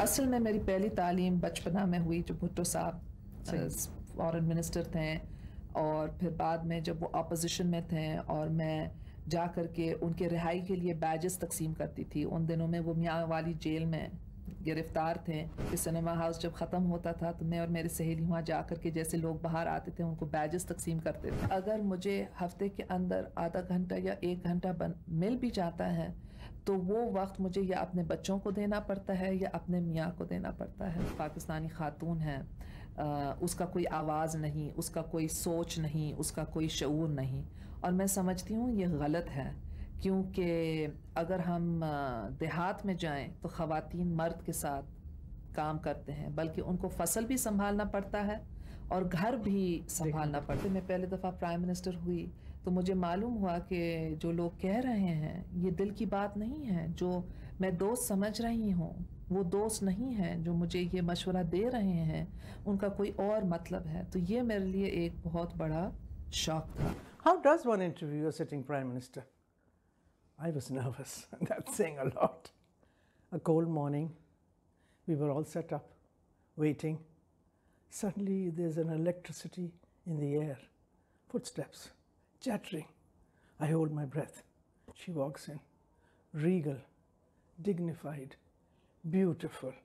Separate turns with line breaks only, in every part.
اصل میں میری پہلی تعلیم بچپنا میں ہوئی، جو بھٹو صاحب فارن منسٹر تھے، اور پھر بعد میں جب وہ اپوزیشن میں تھے اور میں جا کر کے ان کے رہائی کے لیے بیجز تقسیم کرتی تھی. ان دنوں میں وہ میاں والی جیل میں گرفتار تھے. کہ سنیما ہاؤس جب ختم ہوتا تھا تو میں اور میری سہیلی وہاں جا کر کے جیسے لوگ باہر آتے تھے ان کو بیجز تقسیم کرتے تھے. اگر مجھے ہفتے کے اندر آدھا گھنٹہ یا 1 گھنٹہ مل بھی جاتا ہے تو وہ وقت مجھے یا اپنے بچوں کو دینا پڑتا ہے یا اپنے میاں کو دینا پڑتا ہے. پاکستانی خاتون ہے، اس کا کوئی آواز نہیں، اس کا کوئی سوچ نہیں، اس کا کوئی شعور نہیں، اور میں سمجھتی ہوں یہ غلط ہے. کیونکہ اگر ہم دیہات میں جائیں تو خواتین مرد کے ساتھ کام کرتے ہیں، بلکہ ان کو فصل بھی سنبھالنا پڑتا ہے اور گھر بھی سنبھالنا پڑتا ہے. میں پہلے دفعہ پرائم منسٹر ہوئی تو مجھے معلوم ہوا کہ جو لوگ کہہ رہے ہیں یہ دل کی بات نہیں ہے. جو میں دوست سمجھ رہی ہوں وہ دوست نہیں ہیں. جو مجھے یہ مشورہ دے رہے ہیں ان کا کوئی اور مطلب ہے. تو یہ میرے لیے ایک بہت بڑا شوق تھا.
How does one interview a sitting Prime Minister? I was nervous. That's saying a lot. A cold morning, we were all set up, waiting. Suddenly there's an electricity in the air. Footsteps, chattering. I hold my breath. She walks in, regal, dignified, beautiful.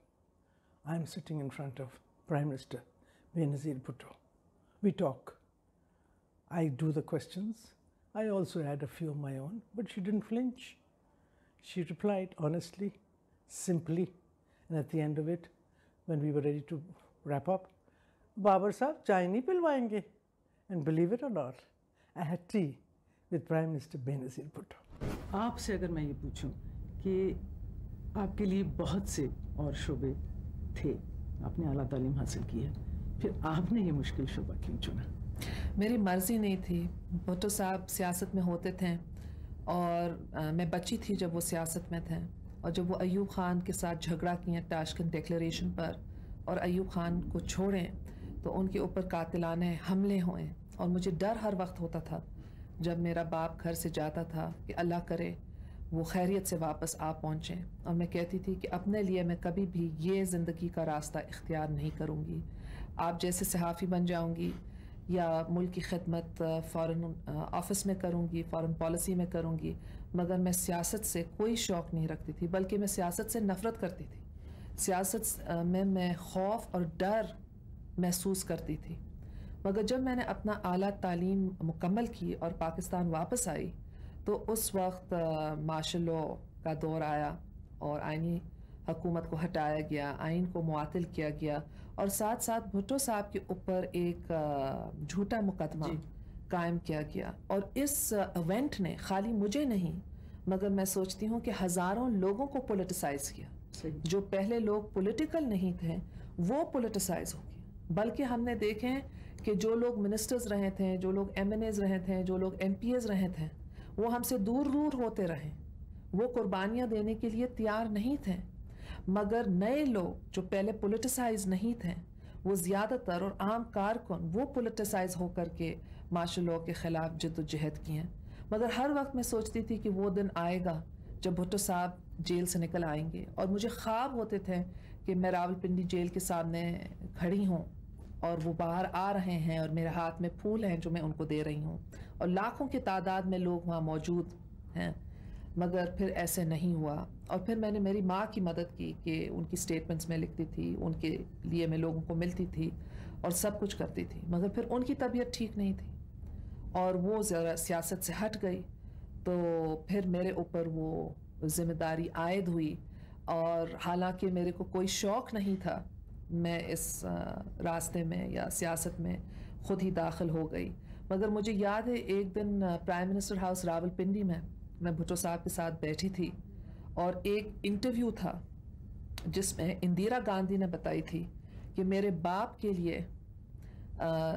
I'm sitting in front of Prime Minister Benazir Bhutto. We talk. I do the questions. I also add a few of my own, but she didn't flinch. She replied honestly, simply, and at the end of it, when we were ready to wrap up, Babar Sahab, chai nahi pilwayenge? And believe it or not, I had tea with Prime Minister Benazir Bhutto.
آپ سے اگر میں یہ پوچھوں کہ آپ کے لیے بہت سے اور شعبے تھے، آپ نے اعلیٰ تعلیم حاصل کی ہے، پھر آپ نے یہ مشکل شعبہ کیوں چنا؟
میری مرضی نہیں تھی. بھٹو صاحب سیاست میں ہوتے تھے اور میں بچی تھی جب وہ سیاست میں تھے، اور جب وہ ایوب خان کے ساتھ جھگڑا کیے تاشکند ڈیکلریشن پر اور ایوب خان کو چھوڑیں تو ان کے اوپر قاتلانہ حملے ہوئے، اور مجھے ڈر ہر وقت ہوتا تھا جب میرا باپ گھر سے جاتا تھا کہ اللہ کرے وہ خیریت سے واپس آ پہنچیں. اور میں کہتی تھی کہ اپنے لیے میں کبھی بھی یہ زندگی کا راستہ اختیار نہیں کروں گی. آپ جیسے صحافی بن جاؤں گی یا ملک کی خدمت فارن آفس میں کروں گی، فارن پالیسی میں کروں گی، مگر میں سیاست سے کوئی شوق نہیں رکھتی تھی، بلکہ میں سیاست سے نفرت کرتی تھی. سیاست میں خوف اور ڈر محسوس کرتی تھی. مگر جب میں نے اپنا اعلیٰ تعلیم مکمل کی اور پاکستان واپس آئی تو اس وقت مارشل لاء کا دور آیا اور آئینی حکومت کو ہٹایا گیا، آئین کو معطل کیا گیا، اور ساتھ ساتھ بھٹو صاحب کے اوپر ایک جھوٹا مقدمہ قائم کیا گیا. اور اس ایونٹ نے خالی مجھے نہیں مگر میں سوچتی ہوں کہ ہزاروں لوگوں کو پولیٹیسائز کیا. جو پہلے لوگ پولیٹیکل نہیں تھے وہ پولیٹیسائز ہو گئے. بلکہ ہم نے دیکھیں کہ جو لوگ منسٹرز رہے تھے، جو لوگ ایم این ایز رہے تھے، جو لوگ ایم پی ایز رہے تھے، وہ ہم سے دور ہوتے رہے، وہ قربانیاں دینے کے لیے تیار نہیں تھے. مگر نئے لوگ جو پہلے پولیٹیسائز نہیں تھے وہ زیادہ تر، اور عام کارکن وہ پولیٹیسائز ہو کر کے مارشل لاء کے خلاف جد و جہد کی ہیں. مگر ہر وقت میں سوچتی تھی کہ وہ دن آئے گا جب بھٹو صاحب جیل سے نکل آئیں گے، اور مجھے خواب ہوتے تھے کہ میں راولپنڈی جیل کے سامنے کھڑی ہوں اور وہ باہر آ رہے ہیں اور میرے ہاتھ میں پھول ہیں جو میں ان کو دے رہی ہوں، اور لاکھوں کی تعداد میں لوگ وہاں موجود ہیں. مگر پھر ایسے نہیں ہوا. اور پھر میں نے میری ماں کی مدد کی کہ ان کی سٹیٹمنٹس میں لکھتی تھی، ان کے لیے میں لوگوں کو ملتی تھی اور سب کچھ کرتی تھی. مگر پھر ان کی طبیعت ٹھیک نہیں تھی اور وہ ذرا سیاست سے ہٹ گئی، تو پھر میرے اوپر وہ ذمہ داری عائد ہوئی. اور حالانکہ میرے کو کوئی شوق نہیں تھا، میں اس راستے میں یا سیاست میں خود ہی داخل ہو گئی. مگر مجھے یاد ہے ایک دن پرائم منسٹر ہاؤس راولپنڈی میں بھٹو صاحب کے ساتھ بیٹھی تھی اور ایک انٹرویو تھا جس میں اندرا گاندھی نے بتائی تھی کہ میرے باپ کے لیے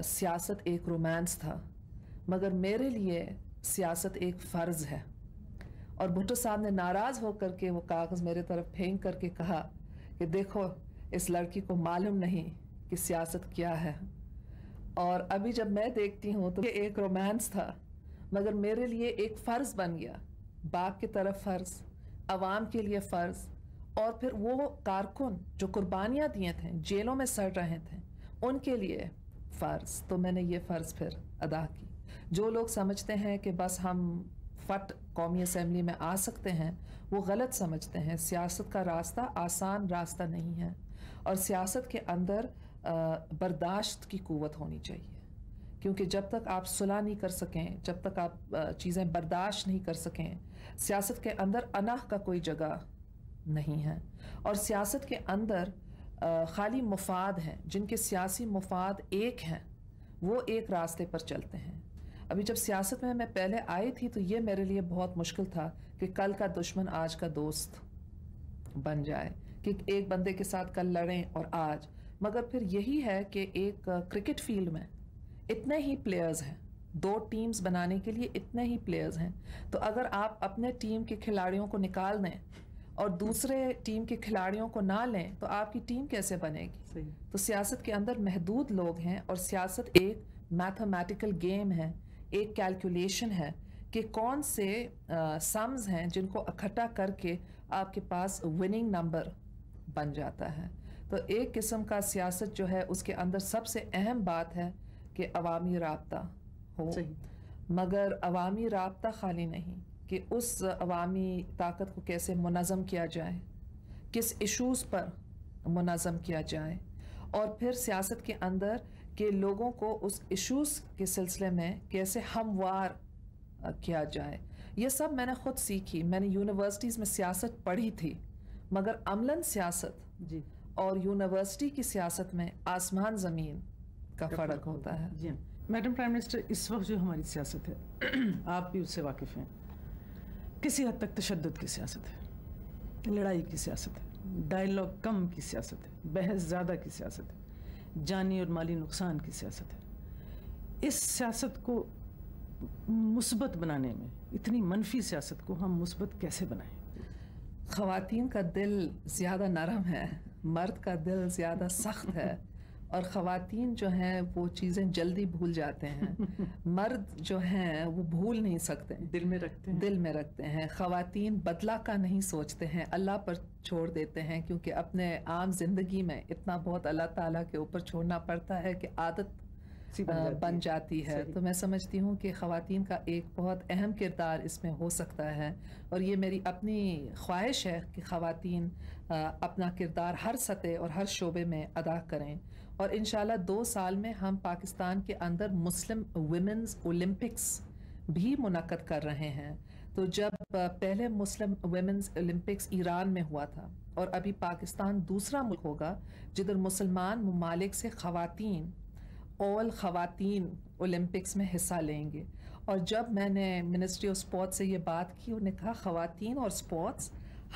سیاست ایک رومانس تھا مگر میرے لیے سیاست ایک فرض ہے. اور بھٹو صاحب نے ناراض ہو کر کے وہ کاغذ میرے طرف پھینک کر کے کہا کہ دیکھو اس لڑکی کو معلوم نہیں کہ سیاست کیا ہے. اور ابھی جب میں دیکھتی ہوں تو یہ ایک رومانس تھا مگر میرے لیے ایک فرض بن گیا. باپ کی طرف فرض، عوام کے لیے فرض اور پھر وہ کارکن جو قربانیاں دیے تھے, جیلوں میں سڑ رہے تھے, ان کے لیے فرض. تو میں نے یہ فرض پھر ادا کی. جو لوگ سمجھتے ہیں کہ بس ہم فٹ قومی اسمبلی میں آ سکتے ہیں, وہ غلط سمجھتے ہیں. سیاست کا راستہ آسان راستہ نہیں ہے, اور سیاست کے اندر برداشت کی قوت ہونی چاہیے, کیونکہ جب تک آپ صلح نہیں کر سکیں, جب تک آپ چیزیں برداشت نہیں کر سکیں, سیاست کے اندر اناہ کا کوئی جگہ نہیں ہے. اور سیاست کے اندر خالی مفاد ہیں, جن کے سیاسی مفاد ایک ہیں, وہ ایک راستے پر چلتے ہیں. ابھی جب سیاست میں پہلے آئی تھی تو یہ میرے لیے بہت مشکل تھا کہ کل کا دشمن آج کا دوست بن جائے, کہ ایک بندے کے ساتھ کل لڑیں اور آج. مگر پھر یہی ہے کہ ایک کرکٹ فیلڈ میں اتنے ہی پلیئرز ہیں, 2 ٹیمز بنانے کے لیے اتنے ہی پلیئرز ہیں. تو اگر آپ اپنے ٹیم کے کھلاڑیوں کو نکال دیں اور دوسرے ٹیم کے کھلاڑیوں کو نہ لیں تو آپ کی ٹیم کیسے بنے گی؟ تو سیاست کے اندر محدود لوگ ہیں, اور سیاست ایک میتھمیٹیکل گیم ہے, ایک کیلکولیشن ہے کہ کون سے سمز ہیں جن کو اکٹھا کر کے آپ کے پاس وننگ نمبر بن جاتا ہے. تو ایک قسم کا سیاست جو ہے اس کے اندر سب سے اہم بات ہے کہ عوامی رابطہ ہو, مگر عوامی رابطہ خالی نہیں, کہ اس عوامی طاقت کو کیسے منظم کیا جائے, کس ایشوز پر منظم کیا جائے, اور پھر سیاست کے اندر کہ لوگوں کو اس ایشوز کے سلسلے میں کیسے ہموار کیا جائے. یہ سب میں نے خود سیکھی. میں نے یونیورسٹیز میں سیاست پڑھی تھی, مگر عملاً سیاست اور یونیورسٹی کی سیاست میں آسمان زمین کا فرق ہوتا ہے.
جی میڈم پرائم منسٹر, اس وقت جو ہماری سیاست ہے آپ بھی اس سے واقف ہیں, کسی حد تک تشدد کی سیاست ہے, لڑائی کی سیاست ہے, ڈائلاگ کم کی سیاست ہے, بحث زیادہ کی سیاست ہے, جانی اور مالی نقصان کی سیاست ہے. اس سیاست کو مثبت بنانے میں, اتنی منفی سیاست کو ہم مثبت کیسے بنائیں؟
خواتین کا دل زیادہ نرم ہے, مرد کا دل زیادہ سخت ہے, اور خواتین جو ہیں وہ چیزیں جلدی بھول جاتے ہیں, مرد جو ہیں وہ بھول نہیں سکتے,
دل میں رکھتے ہیں.
دل میں رکھتے ہیں. خواتین بدلہ کا نہیں سوچتے ہیں, اللہ پر چھوڑ دیتے ہیں, کیونکہ اپنے عام زندگی میں اتنا بہت اللہ تعالیٰ کے اوپر چھوڑنا پڑتا ہے کہ عادت بن جاتی ہے. تو میں سمجھتی ہوں کہ خواتین کا ایک بہت اہم کردار اس میں ہو سکتا ہے, اور یہ میری اپنی خواہش ہے کہ خواتین اپنا کردار ہر سطح اور ہر شعبے میں ادا کریں. اور انشاءاللہ 2 سال میں ہم پاکستان کے اندر مسلم ویمنز اولمپکس بھی منعقد کر رہے ہیں. تو جب پہلے مسلم ویمنز اولمپکس ایران میں ہوا تھا, اور ابھی پاکستان دوسرا ملک ہوگا جدھر مسلمان ممالک سے خواتین اولمپکس میں حصہ لیں گے. اور جب میں نے منسٹری آف اسپورٹس سے یہ بات کی, انہوں نے کہا خواتین اور اسپورٹس,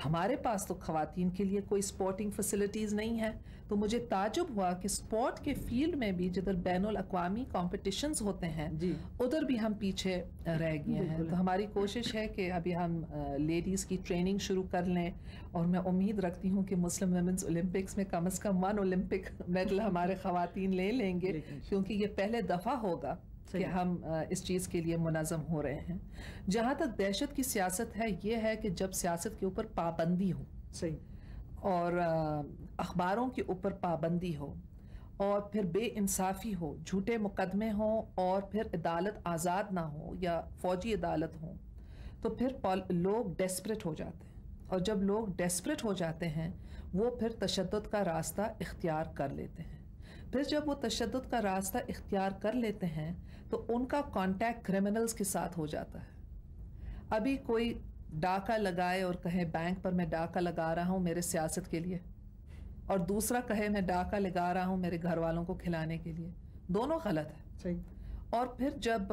ہمارے پاس تو خواتین کے لیے کوئی اسپورٹنگ فیسلٹیز نہیں ہے. تو مجھے تعجب ہوا کہ اسپورٹ کے فیلڈ میں بھی جدھر بین الاقوامی کمپٹیشنز ہوتے ہیں ادھر بھی ہم پیچھے رہ گئے ہیں. تو ہماری کوشش ہے کہ ابھی ہم لیڈیز کی ٹریننگ شروع کر لیں, اور میں امید رکھتی ہوں کہ مسلم ویمنز اولمپکس میں کم از کم 1 اولمپک میڈل ہمارے خواتین لیں گے, کیونکہ یہ پہلے دفعہ ہوگا کہ ہم اس چیز کے لیے منظم ہو رہے ہیں. جہاں تک دہشت کی سیاست ہے, یہ ہے کہ جب سیاست کے اوپر پابندی ہو, اور اخباروں کے اوپر پابندی ہو, اور پھر بے انصافی ہو, جھوٹے مقدمے ہوں, اور پھر عدالت آزاد نہ ہو یا فوجی عدالت ہوں, تو پھر لوگ ڈیسپریٹ ہو جاتے ہیں. اور جب لوگ ڈیسپریٹ ہو جاتے ہیں وہ پھر تشدد کا راستہ اختیار کر لیتے ہیں. پھر جب وہ تشدد کا راستہ اختیار کر لیتے ہیں تو ان کا کانٹیکٹ کرمنلز کے ساتھ ہو جاتا ہے. ابھی کوئی ڈاکہ لگائے اور کہے بینک پر میں ڈاکہ لگا رہا ہوں میرے سیاست کے لیے, اور دوسرا کہے میں ڈاکہ لگا رہا ہوں میرے گھر والوں کو کھلانے کے لیے, دونوں غلط ہے. اور پھر جب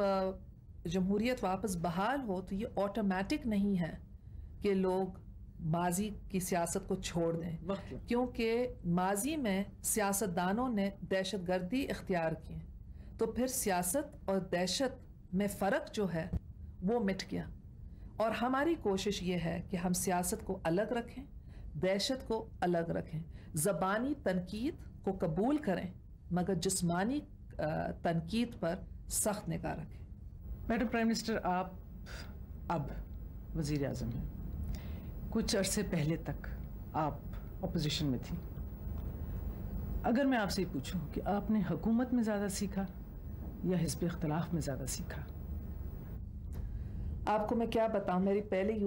جمہوریت واپس بحال ہو تو یہ آٹومیٹک نہیں ہے کہ لوگ ماضی کی سیاست کو چھوڑ دیں, کیونکہ ماضی میں سیاستدانوں نے دہشت گردی اختیار کی, تو پھر سیاست اور دہشت میں فرق جو ہے وہ مٹ گیا. اور ہماری کوشش یہ ہے کہ ہم سیاست کو الگ رکھیں, دہشت کو الگ رکھیں, زبانی تنقید کو قبول کریں, مگر جسمانی تنقید پر سخت نگاہ رکھیں.
میڈم پرائم منسٹر, آپ اب وزیر اعظم ہیں. کچھ عرصے پہلے تک آپ اپوزیشن میں تھیں. اگر میں آپ سے یہ پوچھوں کہ آپ نے حکومت میں زیادہ سیکھا یا حزب اختلاف میں زیادہ سیکھا؟
آپ کو میں کیا بتاؤں، میری پہلی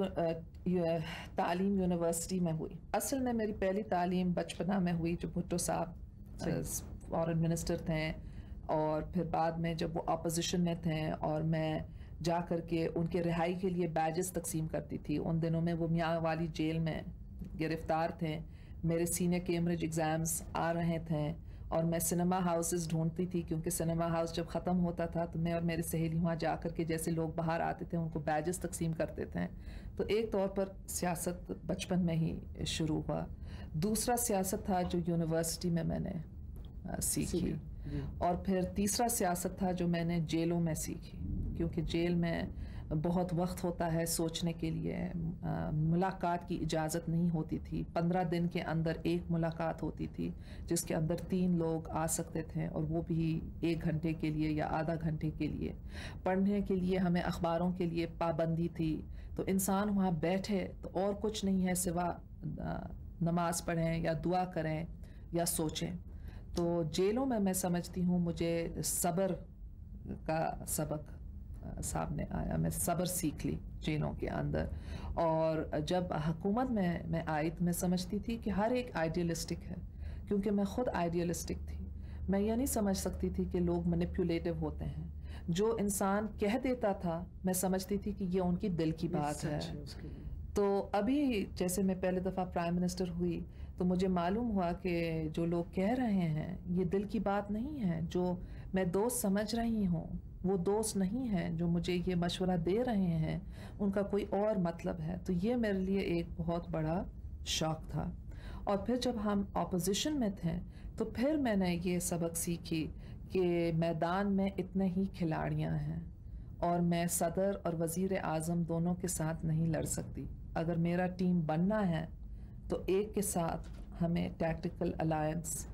تعلیم یونیورسٹی میں ہوئی. اصل میں میری پہلی تعلیم بچپنا میں ہوئی جو بھٹو صاحب فارن منسٹر تھے، اور پھر بعد میں جب وہ اپوزیشن میں تھے اور میں جا کر کے ان کے رہائی کے لیے بیجز تقسیم کرتی تھی. ان دنوں میں وہ میاں والی جیل میں گرفتار تھے، میرے سینئر کیمبرج ایگزامز آ رہے تھے، اور میں سنیما ہاؤسز ڈھونڈتی تھی کیونکہ سنیما ہاؤس جب ختم ہوتا تھا تو میں اور میری سہیلی وہاں جا کر کے جیسے لوگ باہر آتے تھے ان کو بیجز تقسیم کرتے تھے. تو ایک طور پر سیاست بچپن میں ہی شروع ہوا. دوسرا سیاست تھا جو یونیورسٹی میں نے سیکھی، اور پھر تیسرا سیاست تھا جو میں نے جیلوں میں سیکھی، کیونکہ جیل میں بہت وقت ہوتا ہے سوچنے کے لیے. ملاقات کی اجازت نہیں ہوتی تھی. 15 دن کے اندر ایک ملاقات ہوتی تھی جس کے اندر 3 لوگ آ سکتے تھے، اور وہ بھی 1 گھنٹے کے لیے یا آدھا گھنٹے کے لیے. پڑھنے کے لیے ہمیں اخباروں کے لیے پابندی تھی، تو انسان وہاں بیٹھے تو اور کچھ نہیں ہے سوا نماز پڑھیں یا دعا کریں یا سوچیں. تو جیلوں میں سمجھتی ہوں مجھے صبر کا سبق سامنے آیا. میں صبر سیکھ لی جیلوں کے اندر. اور جب حکومت میں آئی تو میں سمجھتی تھی کہ ہر ایک آئیڈیلسٹک ہے، کیونکہ میں خود آئیڈیلسٹک تھی. میں یہ نہیں سمجھ سکتی تھی کہ لوگ مینیپولیٹو ہوتے ہیں. جو انسان کہہ دیتا تھا میں سمجھتی تھی کہ یہ ان کی دل کی بات ہے. تو ابھی جیسے میں پہلے دفعہ پرائم منسٹر ہوئی تو مجھے معلوم ہوا کہ جو لوگ کہہ رہے ہیں یہ دل کی بات نہیں ہے. جو میں دوست سمجھ رہی ہوں وہ دوست نہیں ہیں. جو مجھے یہ مشورہ دے رہے ہیں ان کا کوئی اور مطلب ہے. تو یہ میرے لیے ایک بہت بڑا شوق تھا. اور پھر جب ہم اپوزیشن میں تھے تو پھر میں نے یہ سبق سیکھی کہ میدان میں اتنے ہی کھلاڑیاں ہیں، اور میں صدر اور وزیر اعظم دونوں کے ساتھ نہیں لڑ سکتی. اگر میرا ٹیم بننا ہے تو ایک کے ساتھ ہمیں ٹیکٹیکل الائنس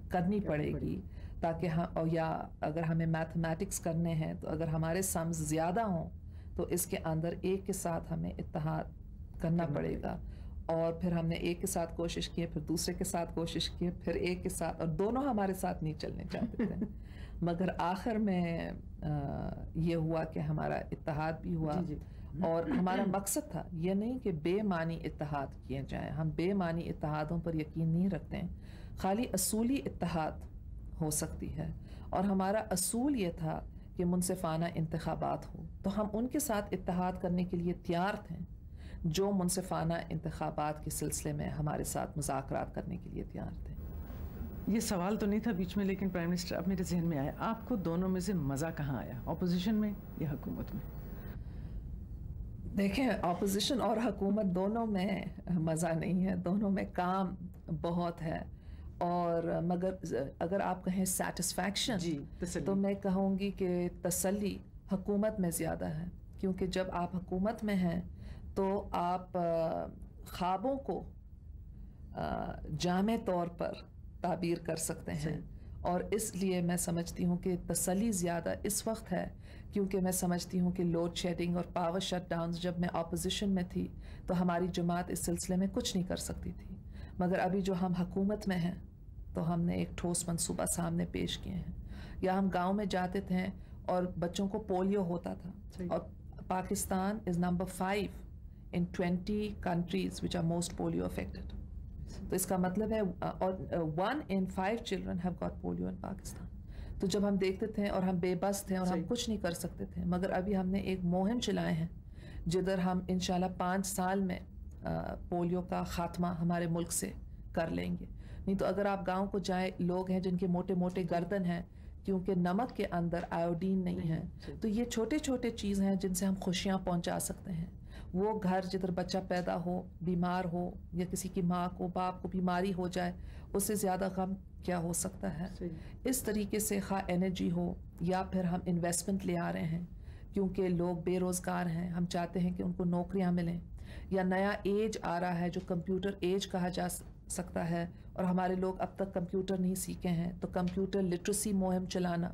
کرنی پڑے گی، تاکہ ہم، یا اگر ہمیں میتھمیٹکس کرنے ہیں تو اگر ہمارے سمز زیادہ ہوں تو اس کے اندر ایک کے ساتھ ہمیں اتحاد کرنا پڑے گا. اور پھر ہم نے ایک کے ساتھ کوشش کی، پھر دوسرے کے ساتھ کوشش کی، پھر ایک کے ساتھ، اور دونوں ہمارے ساتھ نہیں چلنے چاہتے تھے. مگر آخر میں یہ ہوا کہ ہمارا اتحاد بھی ہوا. اور ہمارا مقصد تھا یہ نہیں کہ بے معنی اتحاد کیے جائیں. ہم بے معنی اتحادوں پر یقین نہیں رکھتے ہیں، خالی اصولی اتحاد ہو سکتی ہے. اور ہمارا اصول یہ تھا کہ منصفانہ انتخابات ہو. تو ہم ان کے ساتھ اتحاد کرنے کے لیے تیار تھے جو منصفانہ انتخابات کے سلسلے میں ہمارے ساتھ مذاکرات کرنے کے لیے تیار تھے.
یہ سوال تو نہیں تھا بیچ میں، لیکن پرائم منسٹر اب میرے ذہن میں آیا، آپ کو دونوں میں سے مزہ کہاں آیا، اپوزیشن میں یا حکومت میں؟
دیکھیں، اپوزیشن اور حکومت دونوں میں مزہ نہیں ہے، دونوں میں کام بہت ہے. اور مگر اگر آپ کہیں سیٹسفیکشن، تو میں کہوں گی کہ تسلی حکومت میں زیادہ ہے. کیونکہ جب آپ حکومت میں ہیں تو آپ خوابوں کو جامع طور پر تعبیر کر سکتے ہیں. اور اس لیے میں سمجھتی ہوں کہ تسلی زیادہ اس وقت ہے، کیونکہ میں سمجھتی ہوں کہ لوڈ شیڈنگ اور پاور شٹ ڈاؤنز جب میں اپوزیشن میں تھی تو ہماری جماعت اس سلسلے میں کچھ نہیں کر سکتی تھی. مگر ابھی جو ہم حکومت میں ہیں تو ہم نے ایک ٹھوس منصوبہ سامنے پیش کیے ہیں. یا ہم گاؤں میں جاتے تھے اور بچوں کو پولیو ہوتا تھا، اور Pakistan is number 5 in 20 countries which are most polio affected. تو اس کا مطلب ہے، اور 1 in 5 children have got polio in Pakistan. تو جب ہم دیکھتے تھے اور ہم بے بس تھے اور ہم کچھ نہیں کر سکتے تھے، مگر ابھی ہم نے ایک مہم چلائے ہیں جدھر ہم انشاءاللہ 5 سال میں پولیو کا خاتمہ ہمارے ملک سے کر لیں گے. نہیں تو اگر آپ گاؤں کو جائیں، لوگ ہیں جن کے موٹے موٹے گردن ہیں کیونکہ نمک کے اندر آیوڈین نہیں ہے. تو یہ چھوٹے چھوٹے چیز ہیں جن سے ہم خوشیاں پہنچا سکتے ہیں. وہ گھر جدھر بچہ پیدا ہو، بیمار ہو، یا کسی کی ماں کو باپ کو بیماری ہو جائے، اس سے زیادہ غم کیا ہو سکتا ہے. اس طریقے سے خواہ انرجی ہو یا پھر ہم انویسٹمنٹ لے آ رہے ہیں کیونکہ لوگ بے روزگار ہیں، ہم چاہتے ہیں کہ ان کو نوکریاں ملیں. یا نیا ایج آ رہا ہے جو کمپیوٹر ایج کہا جا سکتا ہے، اور ہمارے لوگ اب تک کمپیوٹر نہیں سیکھے ہیں، تو کمپیوٹر لٹریسی مہم چلانا.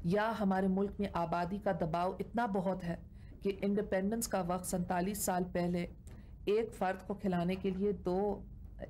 یا ہمارے ملک میں آبادی کا دباؤ اتنا بہت ہے کہ انڈیپینڈنس کا وقت 47 سال پہلے ایک فرد کو کھلانے کے لیے 2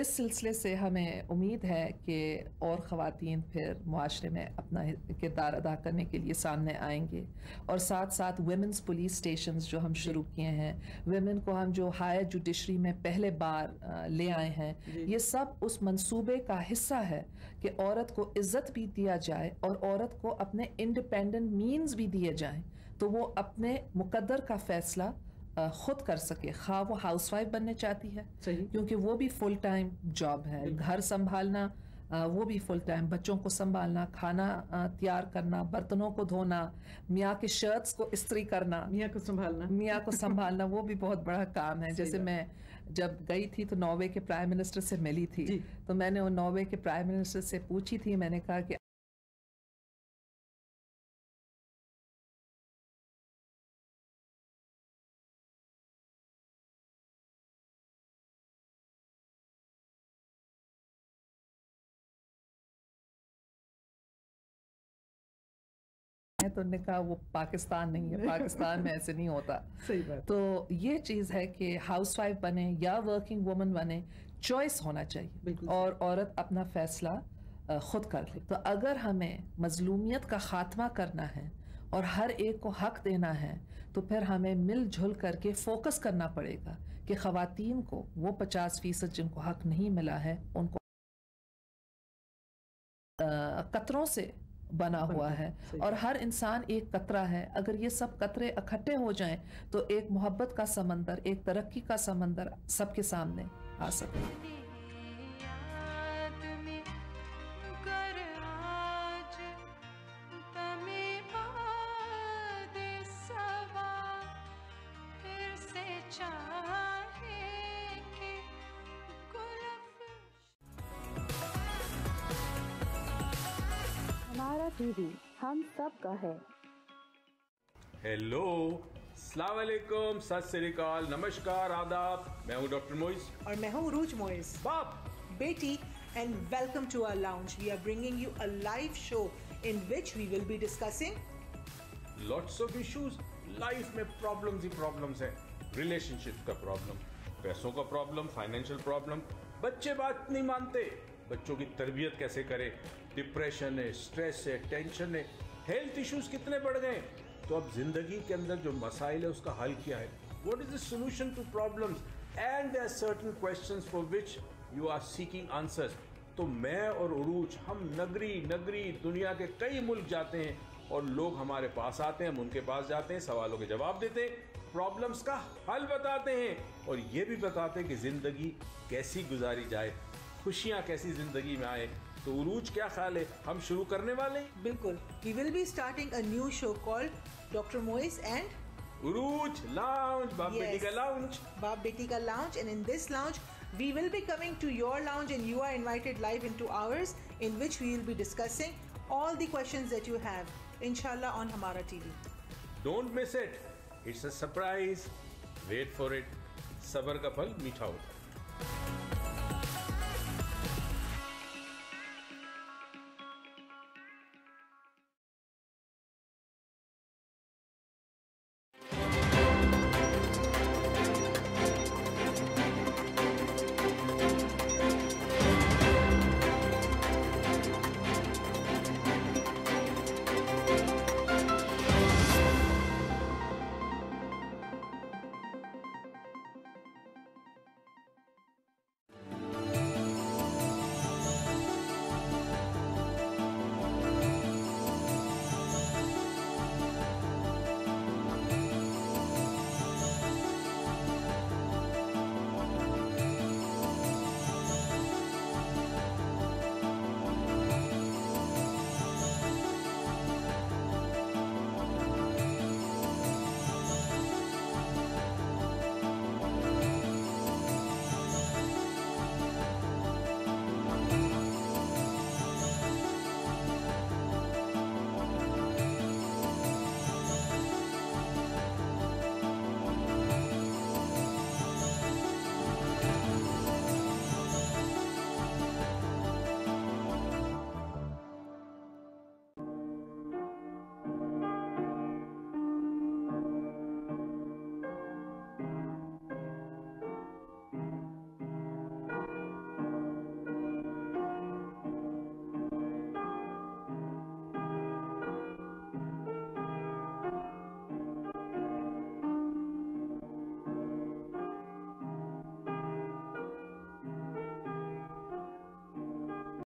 اس سلسلے سے ہمیں امید ہے کہ اور خواتین پھر معاشرے میں اپنا کردار ادا کرنے کے لیے سامنے آئیں گے، اور ساتھ ساتھ ویمنز پولیس اسٹیشنز جو ہم شروع کیے ہیں، ویمن کو ہم جو ہائر جوڈیشری میں پہلے بار لے آئے ہیں، یہ سب اس منصوبے کا حصہ ہے کہ عورت کو عزت بھی دیا جائے اور عورت کو اپنے انڈیپینڈنٹ مینز بھی دیے جائیں، تو وہ اپنے مقدر کا فیصلہ خود کر سکے، خواہ وہ ہاؤس وائف بننے چاہتی ہے، کیونکہ وہ بھی فل ٹائم جاب ہے، گھر سنبھالنا وہ بھی فل ٹائم، بچوں کو سنبھالنا، کھانا تیار کرنا، برتنوں کو دھونا، میاں کے شرٹس کو استری کرنا، میاں کو سنبھالنا وہ بھی بہت بڑا کام ہے۔ جیسے میں جب گئی تھی تو ناروے کے پرائم منسٹر سے ملی تھی، تو میں نے ناروے کے پرائم منسٹر سے پوچھی تھی، میں نے کہا کہ تو انہوں نے کہا وہ پاکستان نہیں ہے، پاکستان میں ایسے نہیں ہوتا۔ تو یہ چیز ہے کہ ہاؤس وائف بنے یا ورکنگ وومن بنے، چوائس ہونا چاہیے اور عورت اپنا فیصلہ خود کر لے۔ تو اگر ہمیں مظلومیت کا خاتمہ کرنا ہے اور ہر ایک کو حق دینا ہے تو پھر ہمیں مل جل کر کے فوکس کرنا پڑے گا کہ خواتین کو وہ 50% جن کو حق نہیں ملا ہے ان کو قطروں سے بنا ہوا ہے، اور ہر انسان ایک قطرہ ہے۔ اگر یہ سب قطرے اکٹھے ہو جائیں تو ایک محبت کا سمندر، ایک ترقی کا سمندر سب کے سامنے آ سکے۔
ہمارا ٹی وی ہم سب کا ہے۔
ہیلو، السلام علیکم، ست سری اکال، نمشکار، آداب، میں ہوں ڈاکٹر موئز
اور میں ہوں عروج موئز،
باپ
بیٹی، and welcome to our lounge. We are bringing you a live show in which we will be discussing
lots of issues. Life میں پرابلمز ہی پرابلمز ہیں، ریلیشن شپ کا پرابلم، پیسوں کا پرابلم، فائنینشیل پرابلم، بچے بات نہیں مانتے، بچوں کی تربیت کیسے کرے، ڈپریشن ہے، اسٹریس ہے، ٹینشن ہے، ہیلتھ ایشوز کتنے بڑھ گئے۔ تو اب زندگی کے اندر جو مسائل ہے اس کا حل کیا ہے، what is the solution to problems, and there are certain questions for which you are seeking answers. تو میں اور عروج ہم نگری دنیا کے کئی ملک جاتے ہیں اور لوگ ہمارے پاس آتے ہیں، ہم ان کے پاس جاتے ہیں، سوالوں کے جواب دیتے ہیں، پرابلمز کا حل بتاتے ہیں، اور یہ بھی بتاتے ہیں کہ زندگی کیسی گزاری جائے، خوشیاں کیسی زندگی میں آئے۔ تو عروج کیا خیال ہے، ہم شروع کرنے والے ہیں؟
بالکل، we will be starting a new show called Dr. Moise and
عروج لاؤنج، باپ بیٹی کا لاؤنج،
باپ بیٹی کا lounge, and in this lounge we will be coming to your lounge and you are invited live into ours, in which we will be discussing all the questions that you have, inshallah, on Hamara TV.
Don't miss it. It's a surprise. Wait for it. صبر کا پھل میٹھا ہوتا ہے۔